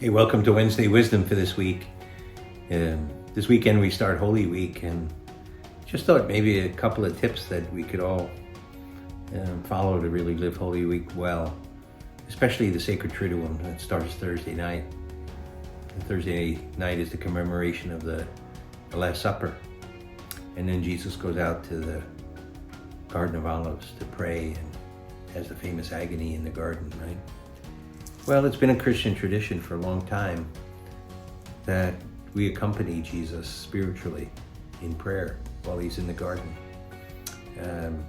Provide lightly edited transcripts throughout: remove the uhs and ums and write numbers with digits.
Hey, welcome to Wednesday Wisdom for this week. This weekend we start Holy Week, and just thought maybe a couple of tips that we could all follow to really live Holy Week well, especially the Sacred Triduum that starts Thursday night. And Thursday night is the commemoration of the Last Supper, and then Jesus goes out to the Garden of Olives to pray and has the famous agony in the garden, right? Well, it's been a Christian tradition for a long time that we accompany Jesus spiritually in prayer while he's in the garden. And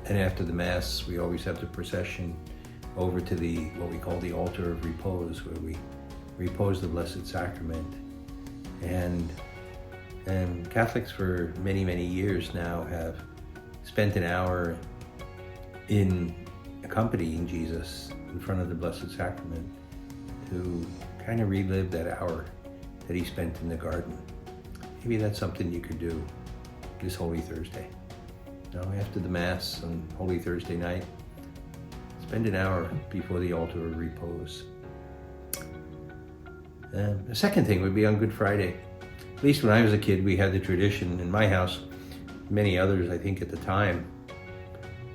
after the Mass, we always have the procession over to what we call the altar of repose, where we repose the Blessed Sacrament. And Catholics for many, many years now have spent an hour in accompanying Jesus in front of the Blessed Sacrament to kind of relive that hour that he spent in the garden. Maybe that's something you could do this Holy Thursday. After the Mass on Holy Thursday night, spend an hour before the altar of repose. The second thing would be on Good Friday. At least when I was a kid, we had the tradition in my house, many others I think at the time,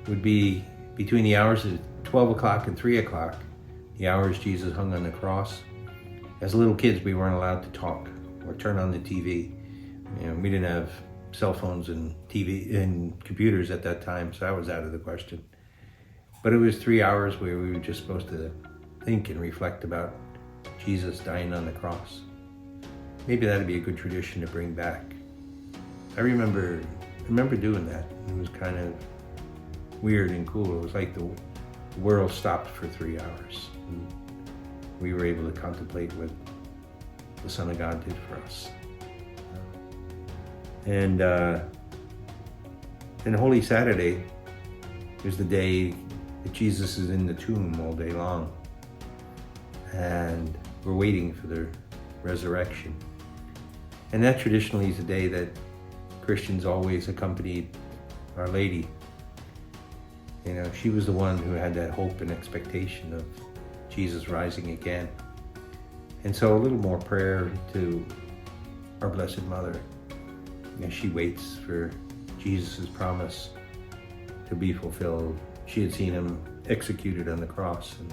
would be between the hours of 12 o'clock and 3 o'clock, the hours Jesus hung on the cross. As little kids, we weren't allowed to talk or turn on the TV. We didn't have cell phones and TV and computers at that time, so that was out of the question. But it was 3 hours where we were just supposed to think and reflect about Jesus dying on the cross. Maybe that'd be a good tradition to bring back. I remember doing that. It was kind of weird and cool. It was like the world stopped for 3 hours. And we were able to contemplate what the Son of God did for us. And Holy Saturday is the day that Jesus is in the tomb all day long. And we're waiting for the resurrection. And that traditionally is the day that Christians always accompanied Our Lady. She was the one who had that hope and expectation of Jesus rising again. And so a little more prayer to our Blessed Mother as she waits for Jesus' promise to be fulfilled. She had seen him executed on the cross, and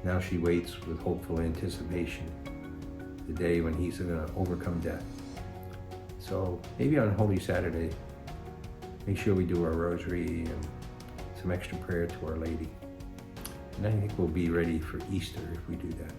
now she waits with hopeful anticipation the day when he's going to overcome death. So maybe on Holy Saturday, make sure we do our rosary and some extra prayer to Our Lady. And I think we'll be ready for Easter if we do that.